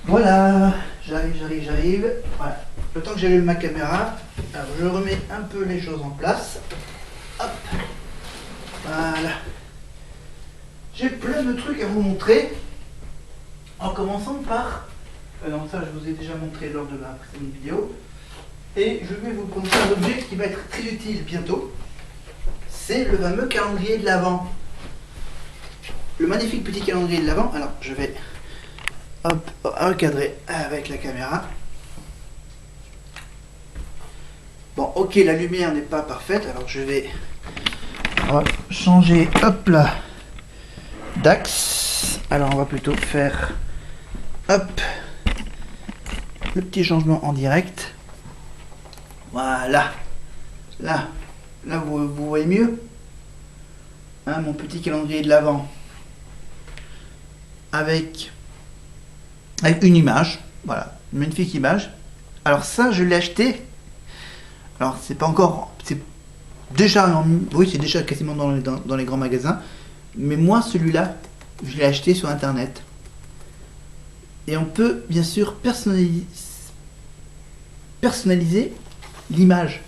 Voilà, j'arrive. Voilà. Le temps que j'allume ma caméra, alors je remets un peu les choses en place. Hop. Voilà. J'ai plein de trucs à vous montrer. En commençant par... non, ça je vous ai déjà montré lors de la précédente vidéo. Et je vais vous montrer un objet qui va être très utile bientôt. C'est le fameux calendrier de l'Avent. Le magnifique petit calendrier de l'Avent. Alors je vais hop, recadrer avec la caméra. Bon, ok, la lumière n'est pas parfaite, alors on va changer, hop là, d'axe. Alors on va plutôt faire, hop, le petit changement en direct. Voilà. Là vous voyez mieux, hein, mon petit calendrier de l'Avent avec une image. Voilà, une magnifique image. Alors ça, je l'ai acheté. Alors c'est pas encore, c'est déjà, oui, c'est déjà quasiment dans les grands magasins. Mais moi, celui-là, je l'ai acheté sur internet. Et on peut bien sûr personnaliser l'image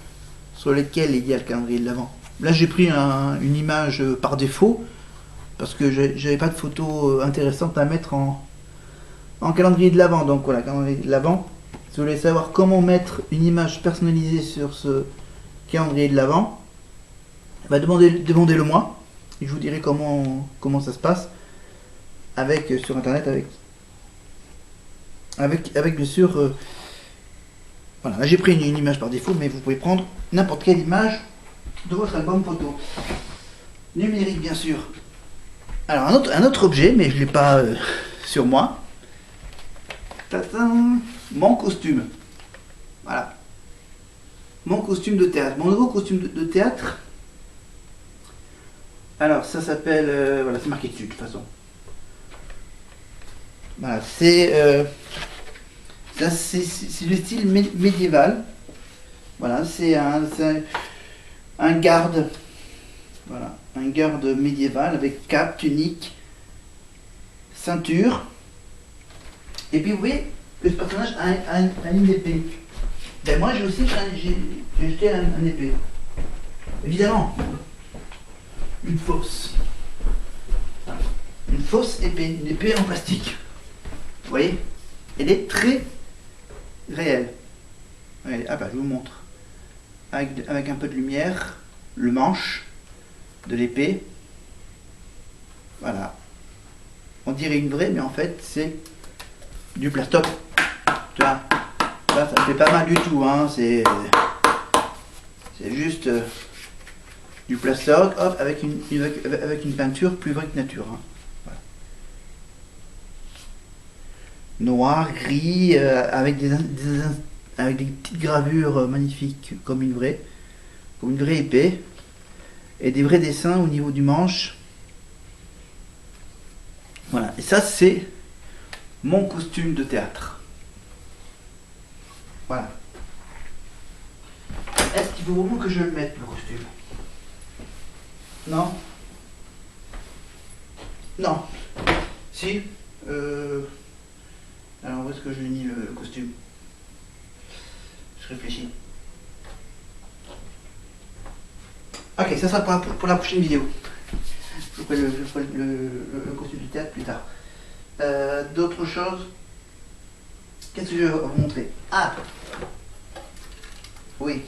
sur laquelle il y a le calendrier de l'Avent. Là, j'ai pris une image par défaut parce que j'avais pas de photo intéressante à mettre en calendrier de l'Avent. Donc voilà, calendrier de l'Avent. Si vous voulez savoir comment mettre une image personnalisée sur ce calendrier de l'Avent, bah demandez-le moi. Et je vous dirai comment ça se passe sur internet avec bien sûr voilà, là j'ai pris une image par défaut, mais vous pouvez prendre n'importe quelle image de votre album photo numérique bien sûr. Alors un autre objet, mais je ne l'ai pas sur moi. Tadam, mon costume. Voilà. Mon costume de théâtre. Mon nouveau costume de théâtre. Alors ça s'appelle... voilà, c'est marqué dessus de toute façon. Voilà, c'est le style médiéval. Voilà, c'est un garde. Voilà, un garde médiéval avec cape, tunique, ceinture. Et puis vous voyez que ce personnage a une épée. Ben moi j'ai aussi acheté un épée. Évidemment. Une fausse. Une fausse épée. Une épée en plastique. Vous voyez? Elle est très réelle. Regardez, ah bah je vous montre. Avec un peu de lumière, le manche de l'épée. Voilà. On dirait une vraie, mais en fait c'est du plastoc. Tu vois, ça fait pas mal du tout, hein. C'est juste du plastoc, hop, avec une peinture plus vraie que nature. Hein. Voilà. Noir, gris, avec des petites gravures magnifiques, comme une vraie épée, et des vrais dessins au niveau du manche. Voilà, et ça c'est mon costume de théâtre. Voilà. Est-ce qu'il faut vraiment que je le mette, le costume? Non. Non. Si. Alors où est-ce que je l'ai mis le costume? Je réfléchis. Ok, ça sera pour la prochaine vidéo. Je ferai le costume du théâtre plus tard. D'autres choses? Qu'est-ce que je vais vous montrer? Ah! Oui.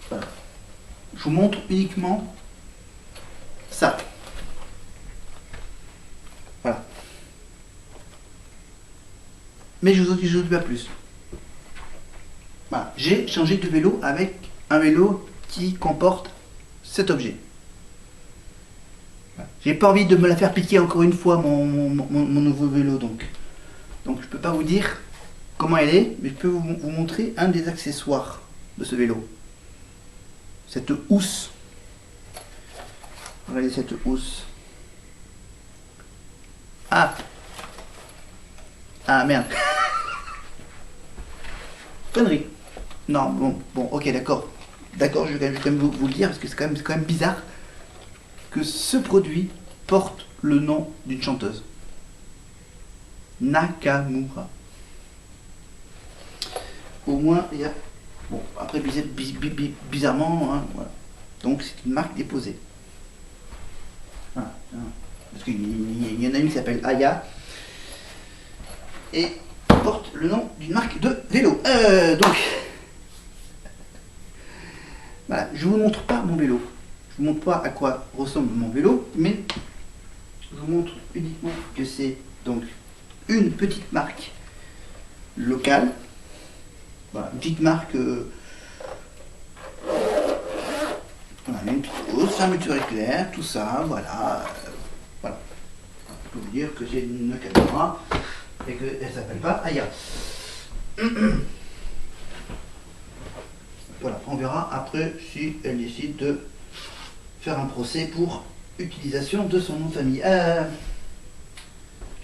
Voilà. Je vous montre uniquement ça. Voilà. Mais je vous en dis pas plus. Voilà. J'ai changé de vélo avec un vélo qui comporte cet objet. Voilà. J'ai pas envie de me la faire piquer encore une fois mon nouveau vélo, donc je peux pas vous dire comment elle est, mais je peux vous montrer un des accessoires de ce vélo. Cette housse. Regardez cette housse. Ah merde. Connerie. Non, bon, ok, d'accord. D'accord, je vais quand même vous le dire, parce que c'est quand même bizarre que ce produit porte le nom d'une chanteuse. Nakamura. Au moins, il y a... Bon, après, bizarrement, hein, voilà. Donc, c'est une marque déposée. Voilà. Parce qu'il y en a une qui s'appelle Aya. Et porte le nom d'une marque de vélo. Donc, voilà, je ne vous montre pas mon vélo. Je ne vous montre pas à quoi ressemble mon vélo, mais je vous montre uniquement que c'est donc une petite marque locale. Voilà, une petite marque. Voilà, une petite hausse, fermeture éclair, tout ça, voilà. Voilà. Je peux vous dire que c'est une caméra et qu'elle ne s'appelle pas Aya. Voilà, on verra après si elle décide de faire un procès pour utilisation de son nom de famille.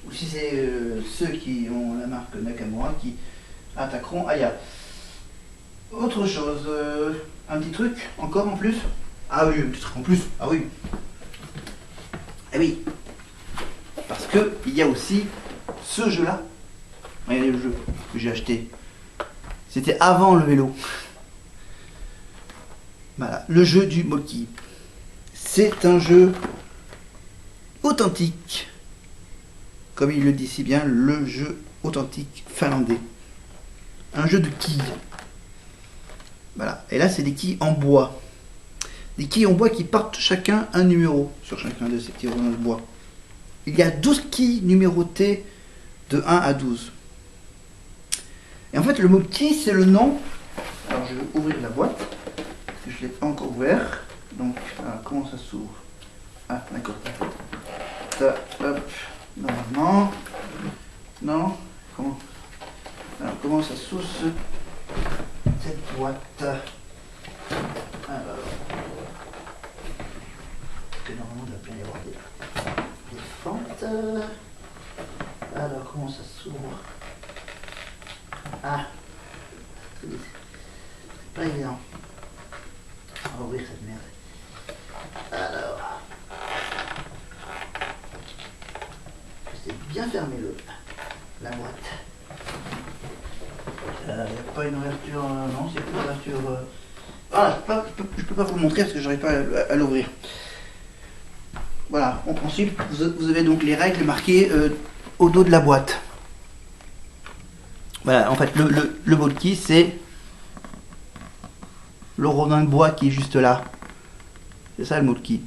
Ou si c'est ceux qui ont la marque Nakamura qui attaqueront Aya. Autre chose, un petit truc encore en plus. Ah oui, un petit truc en plus. Ah oui. Eh oui. Parce que il y a aussi ce jeu-là. Regardez le jeu que j'ai acheté. C'était avant le vélo. Voilà, le jeu du Molki. C'est un jeu authentique. Comme il le dit si bien, le jeu authentique finlandais. Un jeu de quilles. Voilà, et là c'est des quilles en bois. Des quilles en bois qui portent chacun un numéro sur chacun de ces petits rouleaux de bois. Il y a 12 quilles numérotées de 1 à 12. Et en fait, le Molki, c'est le nom. Alors, je vais ouvrir la boîte. Parce que je ne l'ai pas encore ouvert. Donc, alors, comment ça s'ouvre? Ah, d'accord. Ça, hop. Normalement. Non. Comment? Alors, comment ça s'ouvre cette boîte? Alors. Que normalement, il doit bien y avoir des fentes. Alors, comment ça s'ouvre? Ah, c'est pas évident. On va ouvrir cette merde. Alors, c'est bien fermé la boîte. Il n'y a pas une ouverture, non, c'est pas une ouverture. Voilà, je peux pas vous le montrer parce que j'arrive pas à l'ouvrir. Voilà, en principe, vous avez donc les règles marquées au dos de la boîte. Voilà, en fait, le Molki, c'est le rodin de bois qui est juste là. C'est ça le Molki.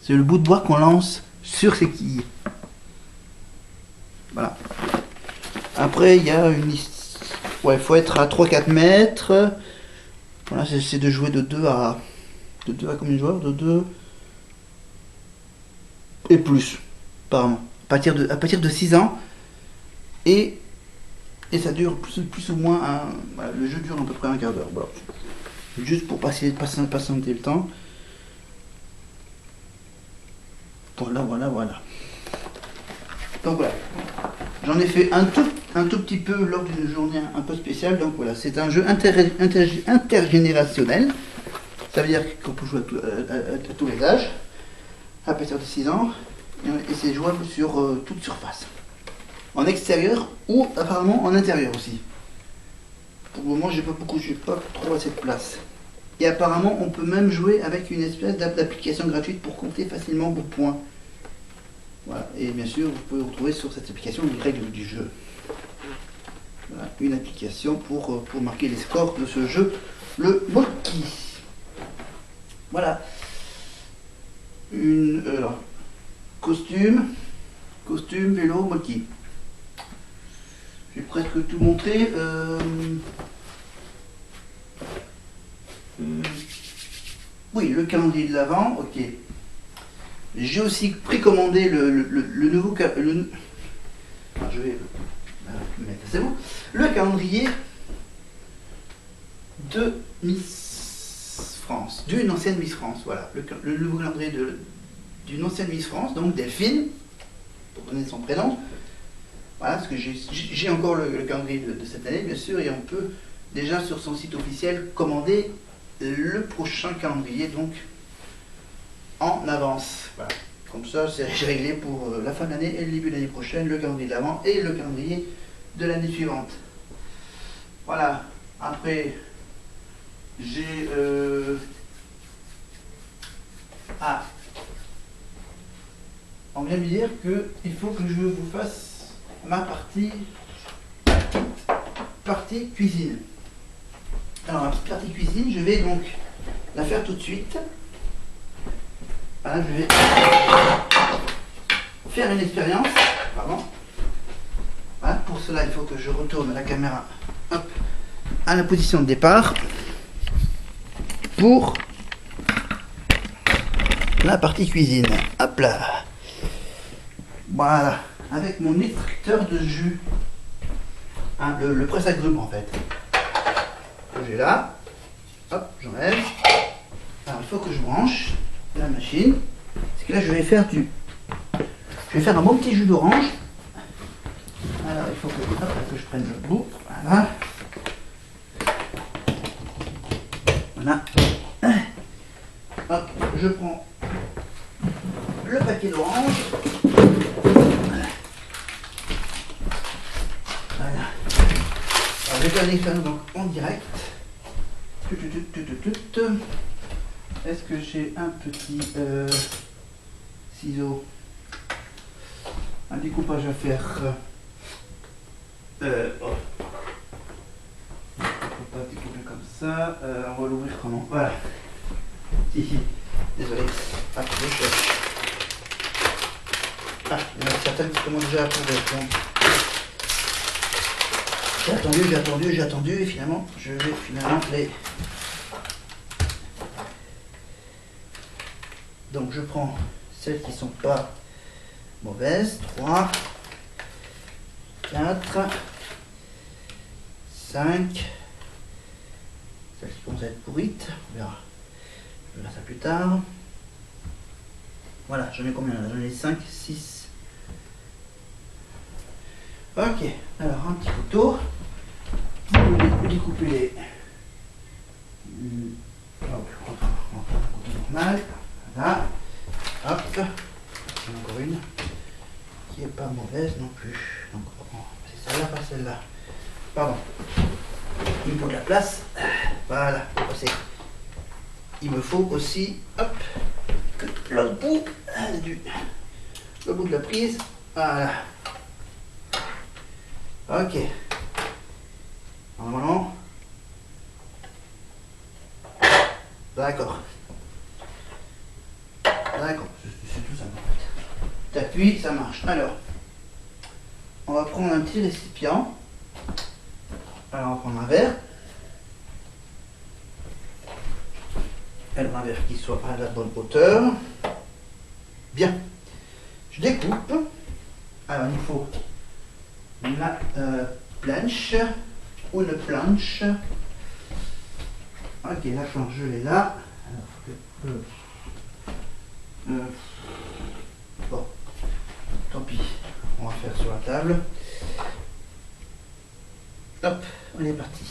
C'est le bout de bois qu'on lance sur ces quilles. Voilà. Après, il y a une... Ouais, il faut être à 3-4 mètres. Voilà, c'est de jouer de 2 à... De 2 à combien de joueurs? De 2... Et plus, apparemment. À partir de 6 ans. Et ça dure plus ou moins voilà, le jeu dure à peu près un quart d'heure. Voilà. Juste pour patienter le temps. Voilà. Donc voilà. J'en ai fait un tout petit peu lors d'une journée un peu spéciale. Donc voilà, c'est un jeu intergénérationnel. Ça veut dire qu'on peut jouer à tous les âges. À partir de 6 ans. Et c'est jouable sur toute surface. En extérieur ou apparemment en intérieur aussi. Pour le moment, j'ai pas trop assez de place. Et apparemment, on peut même jouer avec une espèce d'application gratuite pour compter facilement vos points. Voilà. Et bien sûr, vous pouvez retrouver sur cette application les règles du jeu. Voilà, une application pour marquer les scores de ce jeu, le Molki. Voilà. Costume, vélo, Molki. J'ai presque tout montré. Oui, le calendrier de l'Avent, ok. J'ai aussi précommandé le nouveau calendrier. Je vais mettre, c'est bon. Le calendrier de Miss France, d'une ancienne Miss France. Voilà, le nouveau calendrier d'une ancienne Miss France, donc Delphine, pour donner son prénom. Voilà, parce que j'ai encore le calendrier de cette année, bien sûr, et on peut déjà sur son site officiel commander le prochain calendrier, donc en avance. Voilà. Comme ça, c'est réglé pour la fin de l'année et le début de l'année prochaine, le calendrier de l'avant et le calendrier de l'année suivante. Voilà. Après, j'ai... on vient de me dire qu'il faut que je vous fasse ma partie cuisine. Alors, ma petite partie cuisine, je vais donc la faire tout de suite. Voilà, je vais faire une expérience. Pardon. Voilà, pour cela, il faut que je retourne la caméra hop, à la position de départ pour la partie cuisine. Hop là. Voilà, avec mon extracteur de jus. Hein, le presse-agrumes en fait. Que j'ai là. Hop, j'enlève. Alors, il faut que je branche la machine. C'est que là, je vais faire un bon petit jus d'orange. Alors, il faut que je prenne le bout. Voilà. Voilà. Hop, je prends le paquet d'orange. Voilà. Alors, je vais faire l'expérience donc en direct. Est-ce que j'ai un petit ciseau, un découpage à faire? Oh. On peut pas découper comme ça. On va l'ouvrir comment? Voilà. Ici. Désolé. Ah, je cherche. Ah, il y en a certaines qui commencent déjà à tomber. J'ai attendu et finalement, je vais les... Donc je prends celles qui sont pas mauvaises. 3, 4, 5. Celles qui commencent à être pourrites. On verra. Je verrai ça plus tard. Voilà, j'en ai combien là? J'en ai 5, 6. Ok, alors un petit couteau. Vous découpez les... normal. Voilà. Hop. Encore une qui est pas mauvaise non plus. Donc c'est celle-là, pas celle-là. Pardon. Il me faut de la place. Voilà. Il me faut aussi, hop, que l'autre bout le bout de la prise. Voilà. Ok. Normalement. D'accord. D'accord. C'est tout ça en fait. T'appuies, ça marche. Alors, on va prendre un petit récipient. Alors, on va prendre un verre. Alors, un verre qui soit à la bonne hauteur. Bien. Je découpe. Alors, il faut la planche ou une planche. Ok, la planche, je l'ai là. Alors, bon, tant pis, on va faire sur la table. Hop, on est parti.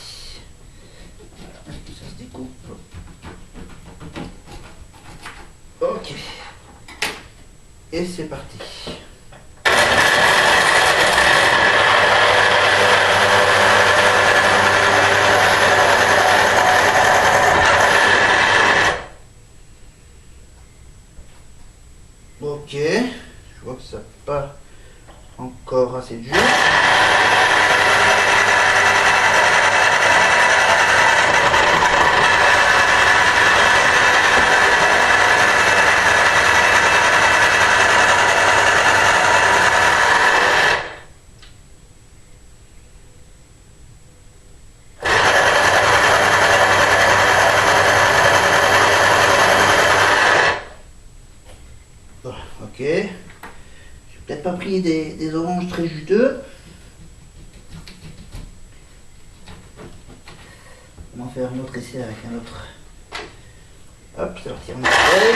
Voilà, est-ce que ça se découpe? Ok. Et c'est parti. Ok, je vois que ça n'a pas encore assez de jus. Ok, j'ai peut-être pas pris des oranges très juteux. On va faire un autre essai avec un autre. Hop, ça va tirer mon bouteille.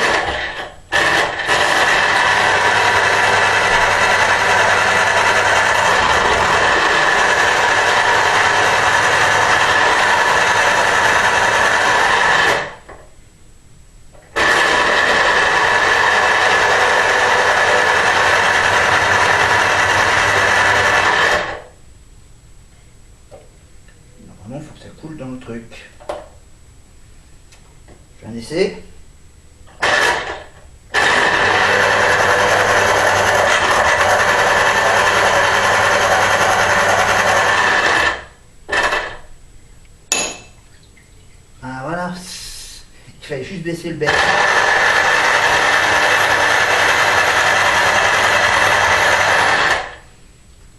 connaissez. Ah voilà, il fallait juste baisser le bec.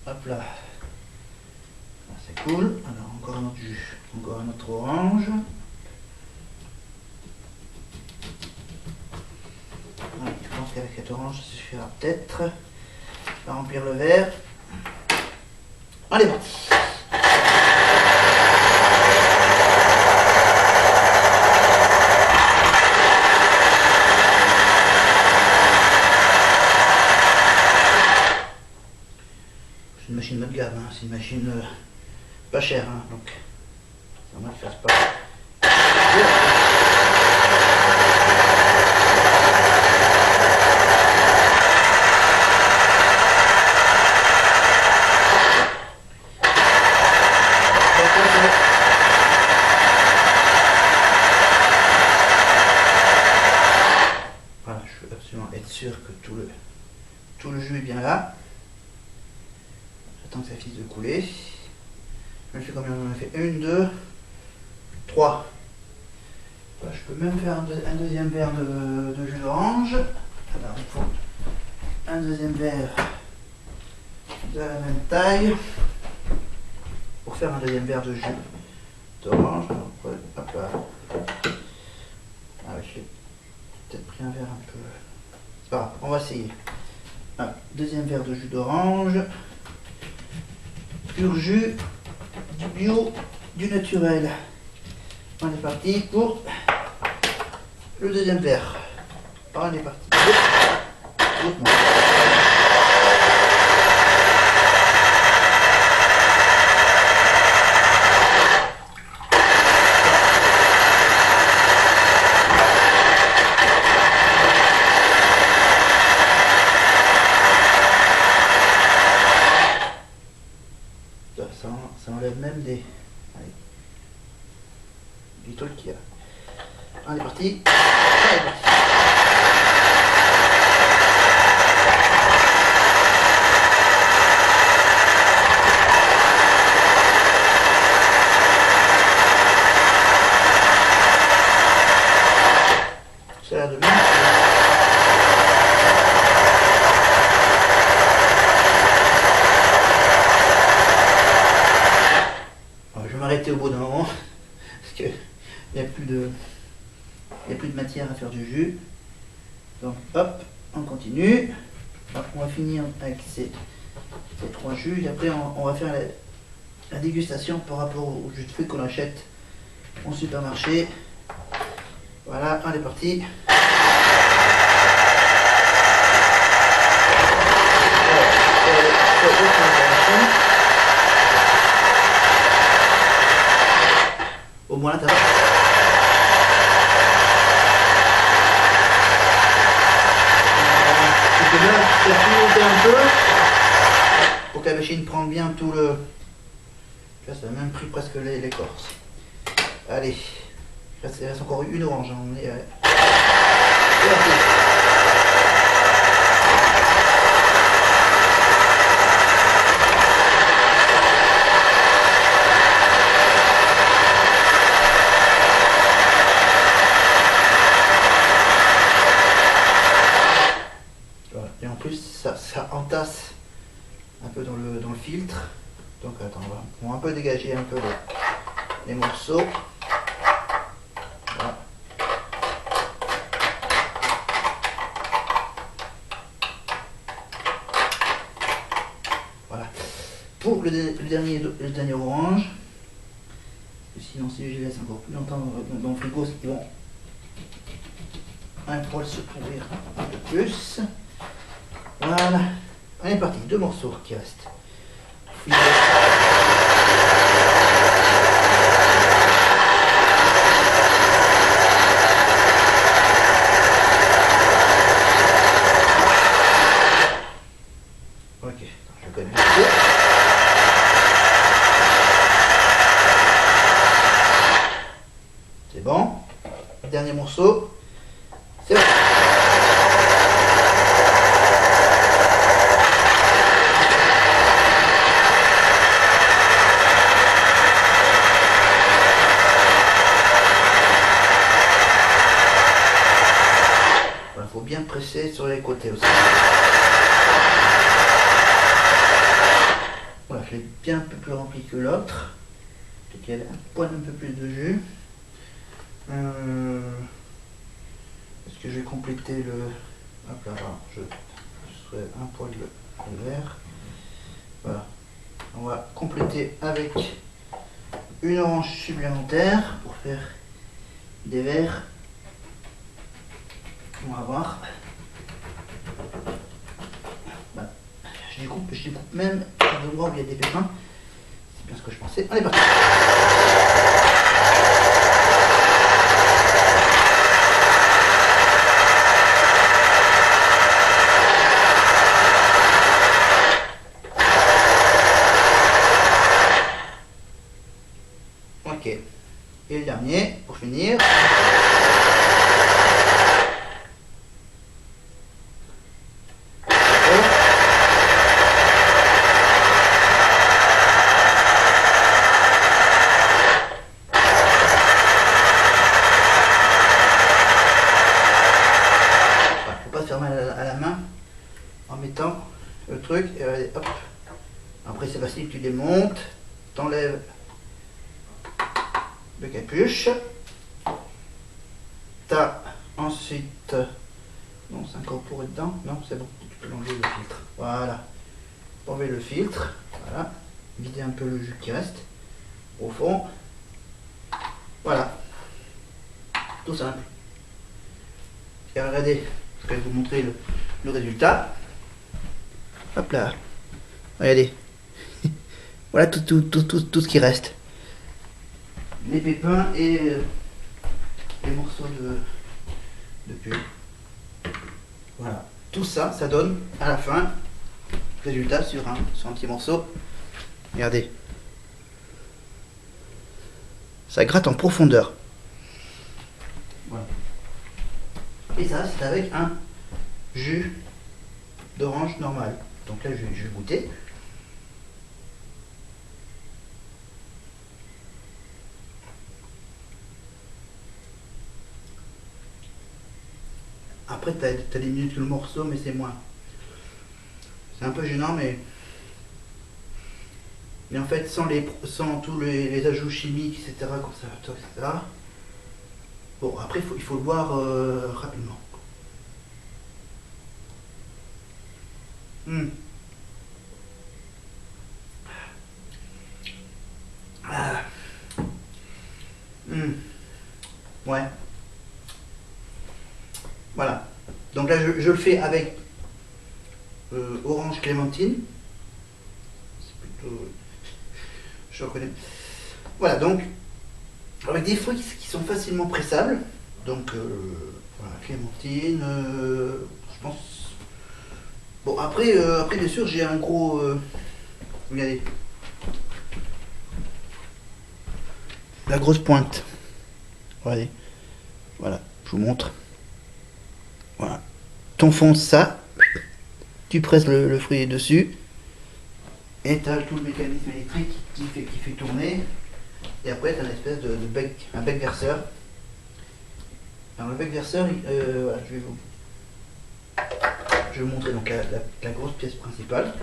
Hop là. C'est cool. Alors encore un autre jus, encore un autre orange. Ouais, je pense qu'avec cette orange, ça suffira peut-être à remplir le verre. Allez, parti. C'est une machine bas de gamme, hein. C'est une machine pas chère, hein. Donc c'est normal qu'il fasse pas. Voilà, je veux absolument être sûr que tout le jus est bien là. J'attends que ça finisse de couler. Je fais combien on en a fait? 1, 2, 3. Voilà, je peux même faire un deuxième verre de jus d'orange. Alors il faut un deuxième verre de la même taille pour faire un deuxième verre de jus d'orange. Hop là. Ah oui, j'ai peut-être pris un verre un peu. C'est pas grave, on va essayer. Ah, deuxième verre de jus d'orange. Pur jus, du bio, du naturel. On est parti pour le deuxième verre. On est parti. Doucement. Ça enlève même des trucs qu'il y a. On est parti. On est parti. Ça a l'air de bien. Alors, je vais m'arrêter au bout d'un moment parce que il n'y a plus de matière à faire du jus. Donc hop, on continue. Alors, on va finir avec ces 3 jus et après on va faire la dégustation par rapport au jus de fruits qu'on achète au supermarché. Voilà, on est parti. Au moins là, t'as un peu pour que la machine prenne bien tout le. Là, ça a même pris presque l'écorce. Allez, il reste encore une orange. Hein. On est. Et en plus, ça entasse un peu dans le filtre. Donc attends, on va un peu dégager un peu les morceaux. Voilà. Voilà. Pour le dernier orange, parce que sinon si je les laisse encore plus longtemps dans le frigo, ils vont un poil se pourrir un peu plus. Voilà, on est parti, 2 morceaux qui restent. Ok, je connais. C'est bon. dernier morceau. C'est bon. Voilà, faut bien presser sur les côtés aussi. Voilà, je l'ai bien un peu plus rempli que l'autre. Peut-être qu'il y a un poil un peu plus de jus. Est-ce que je vais compléter le... Hop là, je ferai un poil de vert. Voilà. On va compléter avec une orange supplémentaire pour faire des verts. On va voir. Voilà. Je découpe même dans l'endroit où il y a des pépins. C'est bien ce que je pensais. Allez, parti. Ok. Et le dernier, pour finir. À la main en mettant le truc et allez, hop. Après c'est facile, tu démontes, t'enlèves le capuche, t'as ensuite, non c'est encore pour dedans, non c'est bon, tu peux enlever le filtre, voilà, enlever le filtre, voilà, vider un peu le jus qui reste au fond, voilà, tout simple. Et regardez, je vais vous montrer le résultat. Hop là. Regardez. Voilà tout ce qui reste. Les pépins et les morceaux de pulpe. Voilà. Tout ça, ça donne à la fin résultat sur un petit morceau. Regardez. Ça gratte en profondeur. Voilà. Et ça, c'est avec un jus d'orange normal. Donc là, je vais goûter. Après, tu as des minutes que le morceau, mais c'est moins. C'est un peu gênant, mais en fait, sans tous les ajouts chimiques, etc., conservateurs, etc. Bon, après, il faut le boire rapidement. Ouais. Voilà. Donc là, je le fais avec orange clémentine. C'est plutôt... Je reconnais. Voilà, donc, avec des fruits qui sont facilement pressables. Donc, voilà, clémentine, je pense... Bon, après, bien sûr, j'ai un gros... regardez. La grosse pointe. Regardez. Voilà, je vous montre. Voilà. T'enfonces ça. Tu presses le fruit dessus. Et tu as tout le mécanisme électrique qui fait tourner. Et après, tu as une espèce de bec, un bec verseur. Alors, le bec verseur, voilà, je vais vous montrer donc la grosse pièce principale.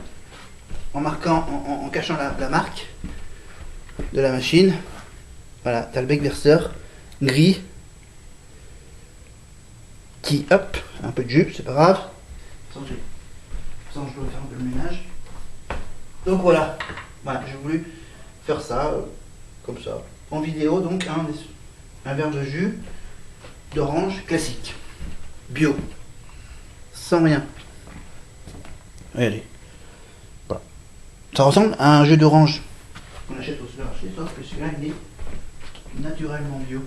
En marquant, en cachant la marque de la machine. Voilà, tu as le bec verseur gris qui, hop, un peu de jus, c'est pas grave. Sans je dois faire un peu le ménage. Donc voilà, j'ai voulu faire ça, comme ça, en vidéo, donc un verre de jus d'orange classique, bio, sans rien. Regardez, voilà. Ça ressemble à un jus d'orange qu'on achète au supermarché, sauf que celui-là il est naturellement bio.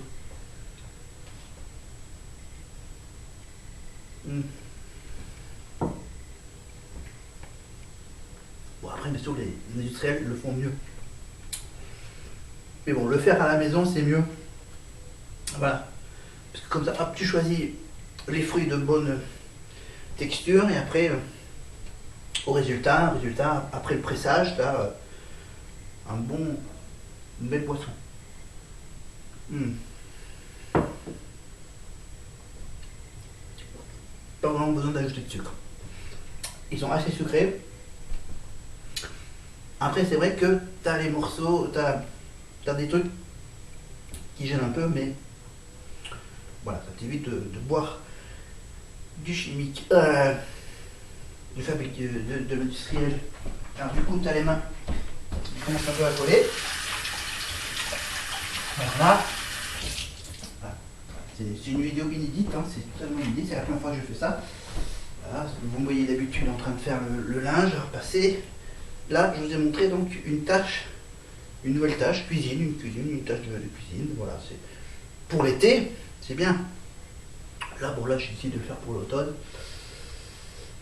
Bon, après, bien sûr, les industriels le font mieux. Mais bon, le faire à la maison, c'est mieux. Voilà. Parce que comme ça, hop, tu choisis les fruits de bonne texture et après, au résultat, après le pressage, tu as une belle boisson. Pas vraiment besoin d'ajouter de sucre. Ils sont assez sucrés. Après, c'est vrai que tu as les morceaux, tu as des trucs qui gênent un peu, mais voilà, ça t'évite de boire du chimique, du fabrique, de l'industriel. Alors du coup, tu as les mains qui commencent un peu à coller. Voilà. C'est une vidéo inédite, hein, c'est totalement inédit, c'est la première fois que je fais ça. Voilà, vous me voyez d'habitude en train de faire le linge, à repasser. Là, je vous ai montré donc une nouvelle tâche, cuisine, une tâche de cuisine. Voilà, c'est pour l'été, c'est bien. Là, bon, là, j'ai décidé de le faire pour l'automne,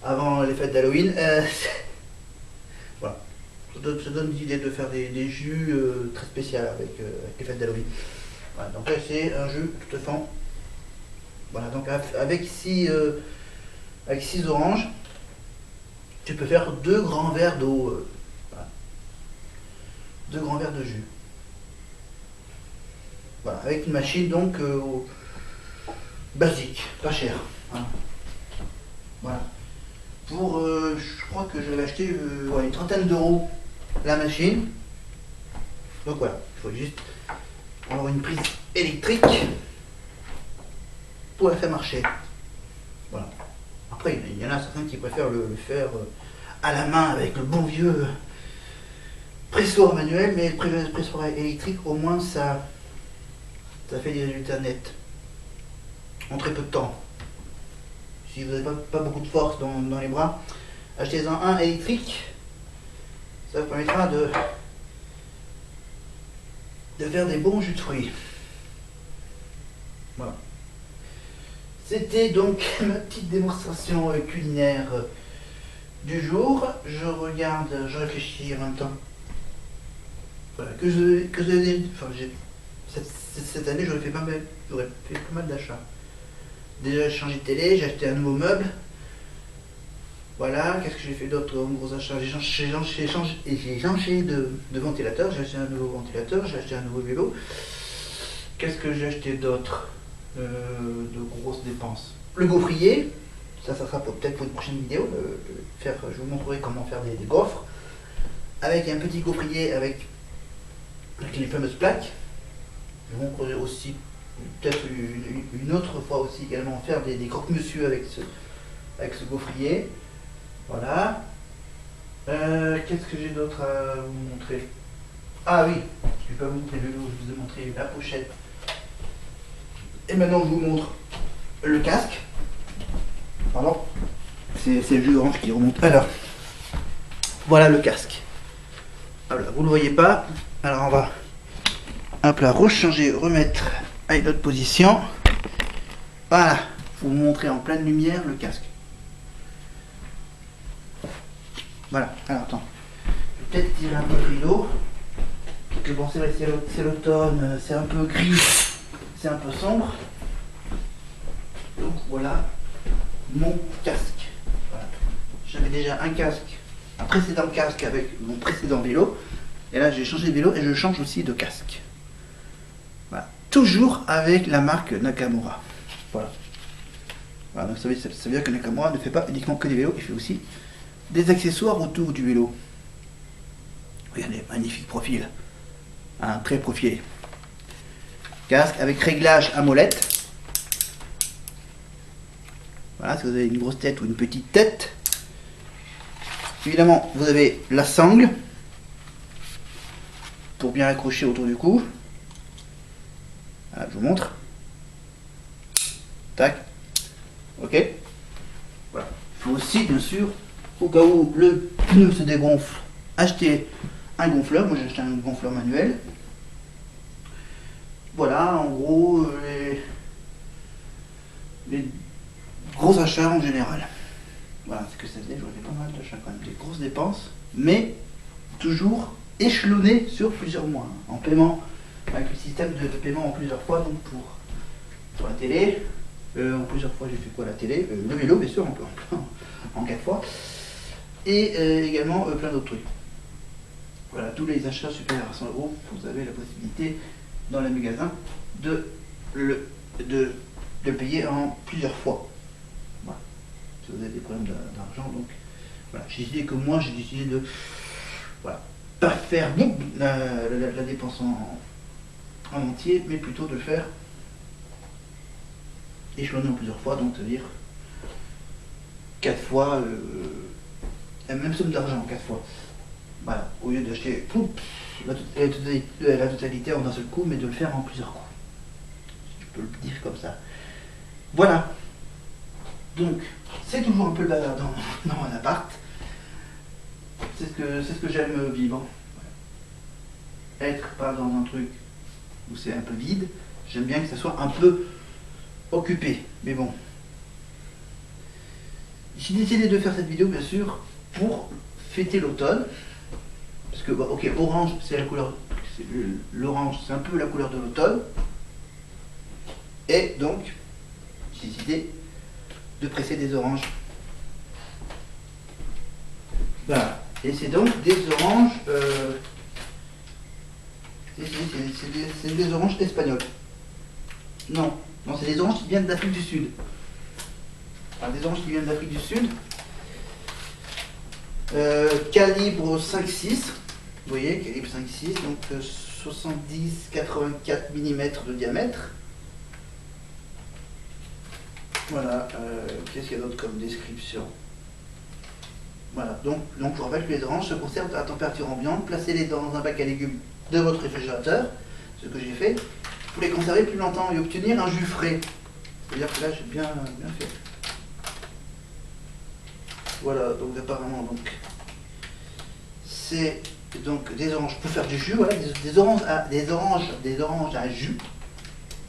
avant les fêtes d'Halloween. Voilà, ça donne l'idée de faire des jus très spéciaux avec les fêtes d'Halloween. Voilà, donc là, c'est un jus tout à fait. Voilà, donc avec 6 oranges, tu peux faire 2 grands verres d'eau. Voilà. 2 grands verres de jus. Voilà, avec une machine donc basique, pas chère. Hein. Voilà. Pour, je crois que je l'avais acheté une 30aine d'euros la machine. Donc voilà, il faut juste avoir une prise électrique pour la faire marcher. Voilà. Après, il y en a certains qui préfèrent le faire à la main avec le bon vieux pressoir manuel, mais le pressoir électrique, au moins ça fait des résultats nets en très peu de temps. Si vous n'avez pas beaucoup de force dans les bras, achetez-en un électrique. Ça vous permettra de faire des bons jus de fruits. Voilà. C'était donc ma petite démonstration culinaire du jour. Je réfléchis en même temps. Voilà, cette année j'aurais fait pas mal d'achats. Déjà j'ai changé de télé, j'ai acheté un nouveau meuble. Voilà, qu'est-ce que j'ai fait d'autre en gros achat? J'ai changé de ventilateur, j'ai acheté un nouveau ventilateur, j'ai acheté un nouveau vélo. Qu'est-ce que j'ai acheté d'autre de grosses dépenses? Le gaufrier, ça sera peut-être pour une prochaine vidéo. Je vous montrerai comment faire des gaufres. Avec un petit gaufrier avec les fameuses plaques. Je vous montrerai aussi peut-être une autre fois aussi également faire des croque-monsieur avec ce gaufrier. Voilà. Qu'est-ce que j'ai d'autre à vous montrer? Ah oui, je ne vais pas vous montrer le vélo, je vous ai montré la pochette. Et maintenant je vous montre le casque. Pardon, c'est le jus d'orange qui remonte. Alors, voilà le casque. Voilà, vous ne le voyez pas. Alors on va remettre à une autre position. Voilà, pour vous montrer en pleine lumière le casque. Voilà, alors attends, je vais peut-être tirer un peu le rideau. Parce que bon, c'est vrai, c'est l'automne, c'est un peu gris, c'est un peu sombre. Donc voilà mon casque. Voilà. J'avais déjà un précédent casque avec mon précédent vélo. Et là j'ai changé de vélo et je change aussi de casque. Voilà. Toujours avec la marque Nakamura. Voilà. Voilà, donc ça veut dire que Nakamura ne fait pas uniquement que des vélos, il fait aussi des accessoires autour du vélo. Regardez, magnifique profil. Hein, très profilé. Casque avec réglage à molette. Voilà, si vous avez une grosse tête ou une petite tête. Évidemment, vous avez la sangle pour bien accrocher autour du cou. Voilà, je vous montre. Tac. Ok. Voilà. Il faut aussi, bien sûr, au cas où le pneu se dégonfle, acheter un gonfleur. Moi j'ai acheté un gonfleur manuel. Voilà, en gros, les gros achats en général. Voilà ce que ça faisait, j'aurais fait pas mal d'achats quand même, des grosses dépenses, mais toujours échelonné sur plusieurs mois, en paiement, avec le système de paiement en plusieurs fois, donc pour sur la télé. En plusieurs fois j'ai fait quoi, la télé, le vélo bien sûr, en 4 fois. Et également plein d'autres trucs. Voilà, tous les achats supérieurs à 100 €, vous avez la possibilité dans les magasins de le payer en plusieurs fois. Voilà. Si vous avez des problèmes d'argent, donc voilà, j'ai décidé que moi j'ai décidé de voilà, pas faire la dépense en entier, mais plutôt de le faire échelonné en plusieurs fois, donc c'est-à-dire 4 fois la même somme d'argent, 4 fois. Voilà, au lieu d'acheter la totalité en un seul coup, mais de le faire en plusieurs coups. Je peux le dire comme ça. Voilà. Donc, c'est toujours un peu le bazar dans mon appart. C'est ce que j'aime vivre. Être pas dans un truc où c'est un peu vide. J'aime bien que ça soit un peu occupé. Mais bon. J'ai décidé de faire cette vidéo, bien sûr, pour fêter l'automne. Parce que, bon, ok, orange, c'est la couleur. L'orange, c'est un peu la couleur de l'automne. Et donc, j'ai décidé de presser des oranges. Voilà. Et c'est donc des oranges. C'est des oranges espagnoles. Non, c'est des oranges qui viennent d'Afrique du Sud. Alors, des oranges qui viennent d'Afrique du Sud. Calibre 5,6. Vous voyez, calibre 5,6, donc 70-84 mm de diamètre. Voilà, qu'est-ce qu'il y a d'autre comme description? Voilà, donc je vous rappelle que les oranges se conservent à température ambiante. Placez-les dans un bac à légumes de votre réfrigérateur, ce que j'ai fait, pour les conserver plus longtemps et obtenir un jus frais. C'est-à-dire que là, j'ai bien fait. Voilà, donc apparemment, donc c'est donc des oranges pour faire du jus, voilà, des oranges à jus.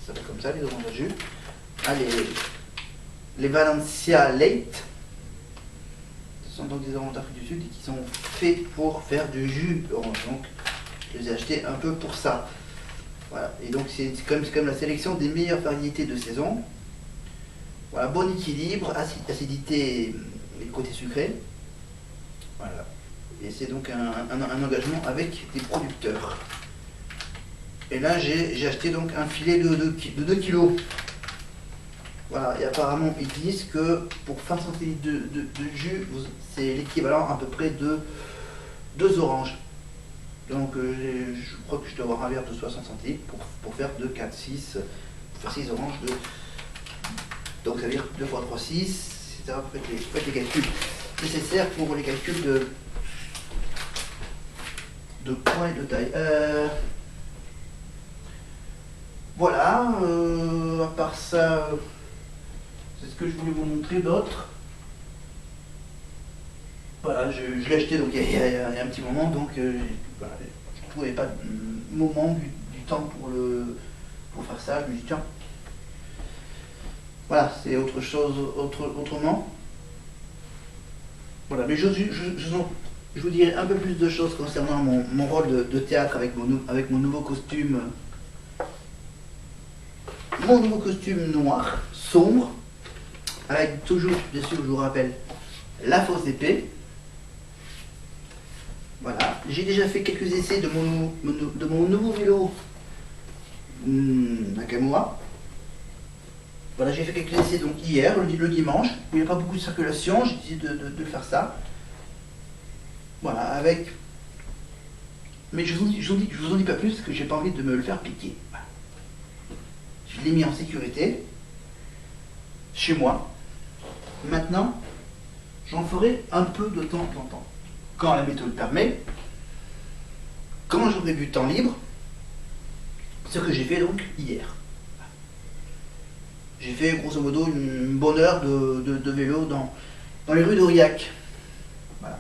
Ça va comme ça, les oranges à jus. Allez, les Valencia Late. Ce sont donc des oranges d'Afrique du Sud qui sont faits pour faire du jus d'orange. Donc, je les ai achetés un peu pour ça. Voilà. Et donc, c'est comme la sélection des meilleures variétés de saison. Voilà, bon équilibre, acidité et côté sucré. Voilà. Et c'est donc un engagement avec des producteurs. Et là, j'ai acheté donc un filet de 2 kg. Voilà, et apparemment ils disent que pour 20 centilitres de jus, c'est l'équivalent à peu près de 2 oranges. Donc je crois que je dois avoir un verre de 60 centilitres pour faire 2, 4, 6, pour faire 6 oranges. Donc ça veut dire 2 fois 3, 6, etc. Faites les calculs nécessaires pour les calculs de poids et de taille. Voilà, à part ça... C'est ce que je voulais vous montrer d'autre. Voilà, je l'ai acheté donc il y a un petit moment, donc voilà, je ne trouvais pas de moment du temps pour faire ça. Je me dis tiens, voilà, c'est autre chose, autrement. Voilà, mais je vous dirai un peu plus de choses concernant mon rôle de théâtre avec mon nouveau costume. Mon nouveau costume noir, sombre. Avec toujours, bien sûr, je vous rappelle, la fausse épée. Voilà. J'ai déjà fait quelques essais de mon nouveau vélo Nakamura. Voilà, j'ai fait quelques essais donc hier, le dimanche, où il n'y a pas beaucoup de circulation, j'ai décidé de faire ça. Voilà, avec... Mais je vous en dis pas plus, parce que j'ai pas envie de me le faire piquer. Voilà. Je l'ai mis en sécurité, chez moi. Maintenant, j'en ferai un peu de temps en temps. Quand la météo le permet, quand j'aurai du temps libre, ce que j'ai fait donc hier. J'ai fait grosso modo une bonne heure de vélo dans les rues d'Aurillac. Voilà.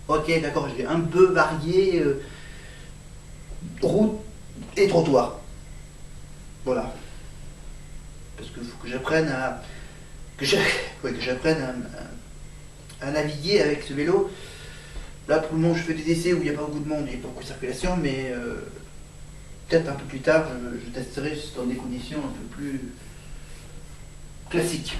Ok, d'accord, j'ai un peu varié route et trottoir. Voilà. Parce qu'il faut que j'apprenne à naviguer avec ce vélo. Là pour le moment je fais des essais où il n'y a pas beaucoup de monde, il n'y a pas beaucoup de circulation, mais peut-être un peu plus tard, je testerai dans des conditions un peu plus classiques.